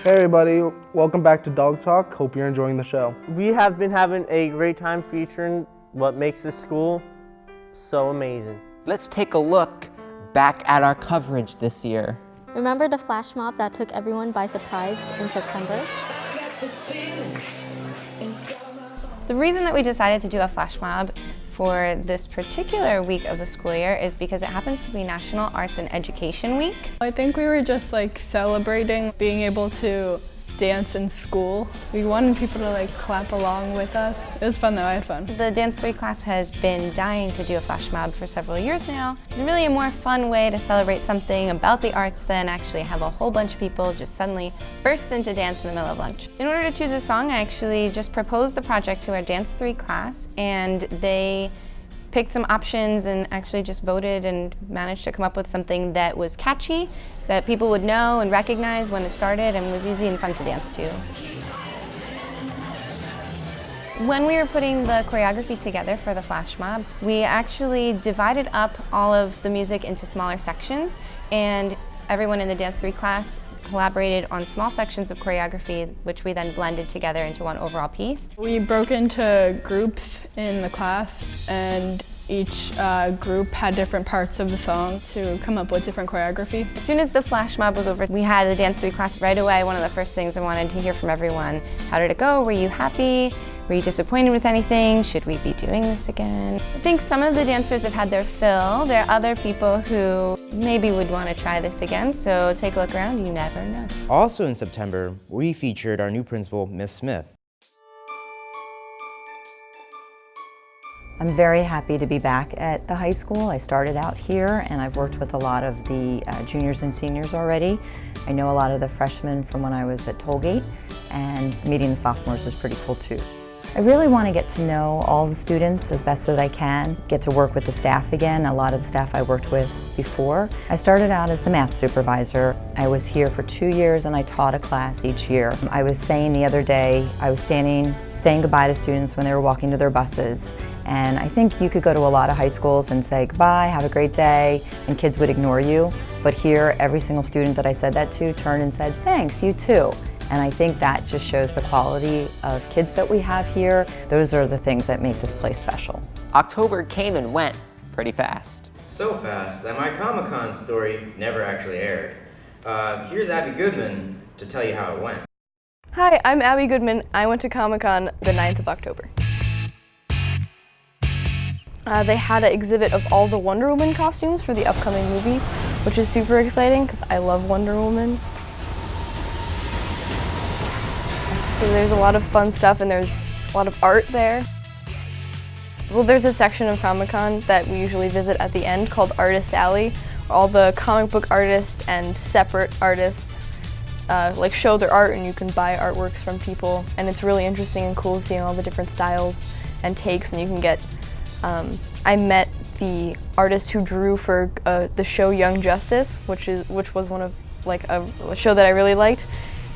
Hey everybody, welcome back to Dog Talk. Hope you're enjoying the show. We have been having a great time featuring what makes this school so amazing. Let's take a look back at our coverage this year. Remember the flash mob that took everyone by surprise in September? The reason that we decided to do a flash mob for this particular week of the school year is because it happens to be National Arts and Education Week. I think we were just celebrating being able to dance in school. We wanted people to clap along with us. It was fun though, I had fun. The Dance 3 class has been dying to do a flash mob for several years now. It's really a more fun way to celebrate something about the arts than actually have a whole bunch of people just suddenly burst into dance in the middle of lunch. In order to choose a song, I actually just proposed the project to our Dance 3 class, and they picked some options and actually just voted and managed to come up with something that was catchy, that people would know and recognize when it started, and was easy and fun to dance to. When we were putting the choreography together for the flash mob, we actually divided up all of the music into smaller sections, and everyone in the Dance 3 class collaborated on small sections of choreography, which we then blended together into one overall piece. We broke into groups in the class, and each group had different parts of the song to come up with different choreography. As soon as the flash mob was over, we had the Dance 3 class right away. One of the first things I wanted to hear from everyone: how did it go? Were you happy? Were you disappointed with anything? Should we be doing this again? I think some of the dancers have had their fill. There are other people who maybe would want to try this again, so take a look around, you never know. Also in September, we featured our new principal, Miss Smith. I'm very happy to be back at the high school. I started out here and I've worked with a lot of the juniors and seniors already. I know a lot of the freshmen from when I was at Tollgate, and meeting the sophomores is pretty cool too. I really want to get to know all the students as best that I can, get to work with the staff again, a lot of the staff I worked with before. I started out as the math supervisor. I was here for 2 years and I taught a class each year. I was saying the other day, I was standing saying goodbye to students when they were walking to their buses. And I think you could go to a lot of high schools and say goodbye, have a great day, and kids would ignore you. But here, every single student that I said that to turned and said, thanks, you too. And I think that just shows the quality of kids that we have here. Those are the things that make this place special. October came and went pretty fast. So fast that my Comic-Con story never actually aired. Here's Abby Goodman to tell you how it went. Hi, I'm Abby Goodman. I went to Comic-Con the 9th of October. They had an exhibit of all the Wonder Woman costumes for the upcoming movie, which is super exciting because I love Wonder Woman. So there's a lot of fun stuff and there's a lot of art there. Well, there's a section of Comic-Con that we usually visit at the end called Artist Alley, where all the comic book artists and separate artists show their art, and you can buy artworks from people. And it's really interesting and cool seeing all the different styles and takes, and you can get I met the artist who drew for the show Young Justice, which was one of a show that I really liked,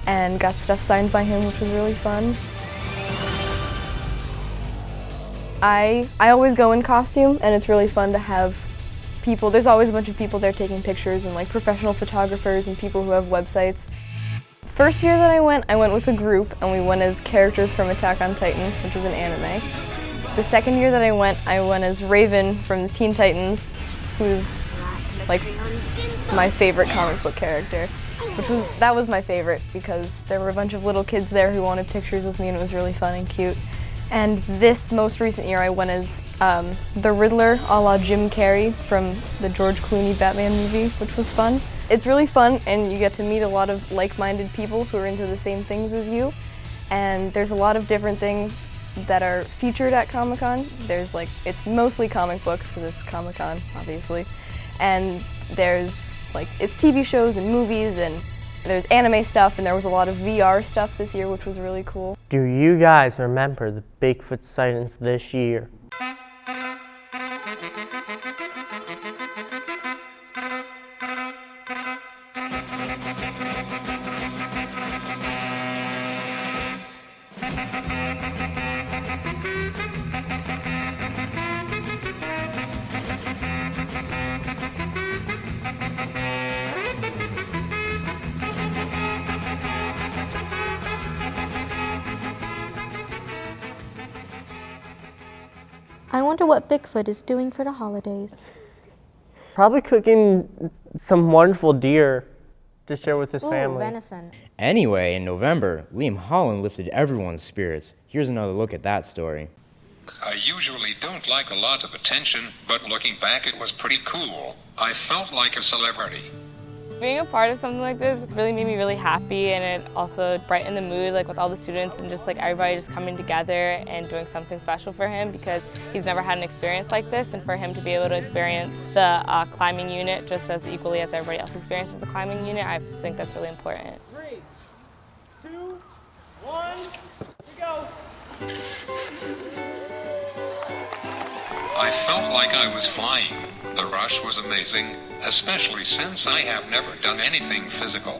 and got stuff signed by him, which was really fun. I always go in costume, and it's really fun to have people. There's always a bunch of people there taking pictures, and professional photographers and people who have websites. First year that I went with a group, and we went as characters from Attack on Titan, which is an anime. The second year that I went as Raven from the Teen Titans, who's my favorite comic book character. That was my favorite because there were a bunch of little kids there who wanted pictures with me, and it was really fun and cute. And this most recent year I went as the Riddler a la Jim Carrey from the George Clooney Batman movie, which was fun. It's really fun, and you get to meet a lot of like-minded people who are into the same things as you. And there's a lot of different things that are featured at Comic-Con. It's mostly comic books because it's Comic-Con, obviously. And there's it's TV shows and movies, and there's anime stuff, and there was a lot of VR stuff this year, which was really cool. Do you guys remember the Bigfoot sightings this year? wonder what Bigfoot is doing for the holidays. Probably cooking some wonderful deer to share with his Ooh, family. venison. Anyway, in November, Liam Holland lifted everyone's spirits. Here's another look at that story. I usually don't like a lot of attention, but looking back it was pretty cool. I felt like a celebrity. Being a part of something like this really made me really happy, and it also brightened the mood, like with all the students and just like everybody just coming together and doing something special for him, because he's never had an experience like this, and for him to be able to experience the climbing unit just as equally as everybody else experiences the climbing unit, I think that's really important. 3, 2, 1, we go. I felt like I was flying. The rush was amazing, especially since I have never done anything physical.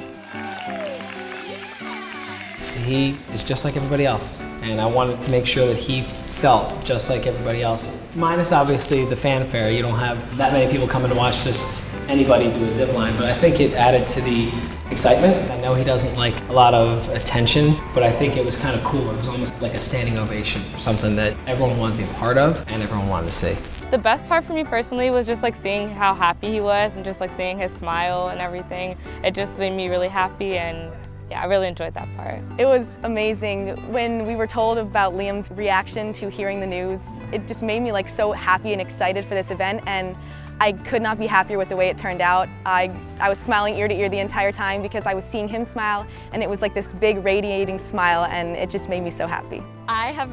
He is just like everybody else, and I wanted to make sure that he felt just like everybody else. Minus obviously the fanfare. You don't have that many people coming to watch just anybody do a zip line, but I think it added to the excitement. I know he doesn't like a lot of attention, but I think it was kind of cool. It was almost like a standing ovation for something that everyone wanted to be a part of and everyone wanted to see. The best part for me personally was just like seeing how happy he was and just like seeing his smile and everything. It just made me really happy, and yeah, I really enjoyed that part. It was amazing. When we were told about Liam's reaction to hearing the news, it just made me like so happy and excited for this event, and I could not be happier with the way it turned out. I was smiling ear to ear the entire time because I was seeing him smile, and it was like this big radiating smile, and it just made me so happy. I have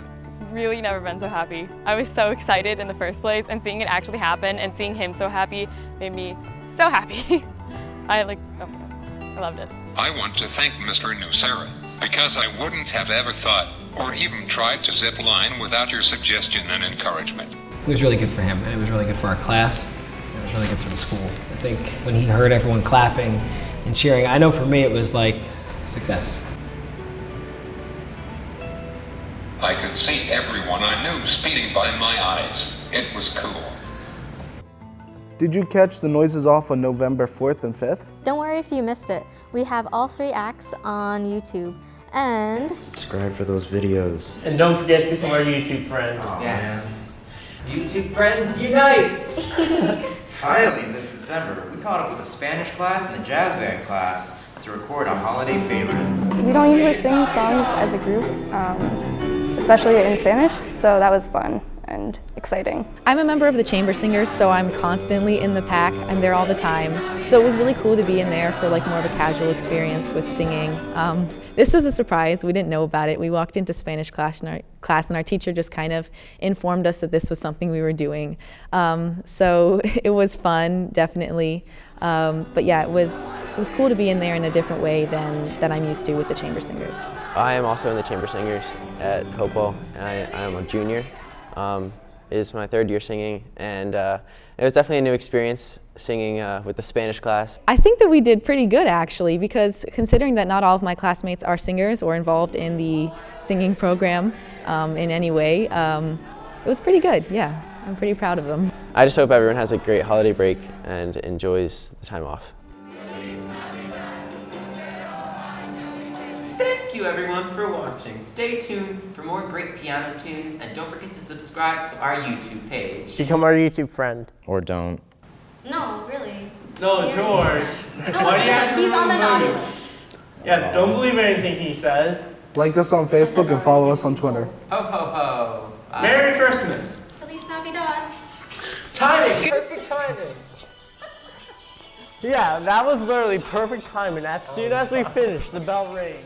really never been so happy. I was so excited in the first place, and seeing it actually happen and seeing him so happy made me so happy. I loved it. I want to thank Mr. Nucera, because I wouldn't have ever thought or even tried to zip line without your suggestion and encouragement. It was really good for him, and it was really good for our class, and it was really good for the school. I think when he heard everyone clapping and cheering, I know for me it was like success. I could see everyone I knew speeding by my eyes. It was cool. Did you catch the noises off on November 4th and 5th? Don't worry if you missed it. We have all 3 acts on YouTube. And Subscribe for those videos. And don't forget to become our YouTube friend. Oh, Yes. YouTube friends unite! Finally, this December, we caught up with the Spanish class and the jazz band class to record a holiday favorite. We don't usually sing songs as a group, especially in Spanish, so that was fun and exciting. I'm a member of the chamber singers, so I'm constantly in the pack. I'm there all the time. So it was really cool to be in there for like more of a casual experience with singing. This was a surprise. We didn't know about it. We walked into Spanish class and our teacher just kind of informed us that this was something we were doing. So it was fun, definitely. But yeah, it was cool to be in there in a different way than I'm used to with the chamber singers. I am also in the chamber singers at Hopewell, and I am a junior. It is my 3rd year singing, and it was definitely a new experience singing with the Spanish class. I think that we did pretty good actually, because considering that not all of my classmates are singers or involved in the singing program in any way, it was pretty good, yeah. I'm pretty proud of them. I just hope everyone has a great holiday break and enjoys the time off. Thank you everyone for watching. Stay tuned for more great piano tunes, and don't forget to subscribe to our YouTube page. Become our YouTube friend. Or don't. no, really. No, George. No, he's on the naughty list. Yeah, don't believe anything he says. Like us on Facebook and follow us on Twitter. Ho ho ho. Bye. Merry Christmas. Feliz Navidad. Timing, perfect timing. Yeah, that was literally perfect timing. As soon as we finished, the bell rang.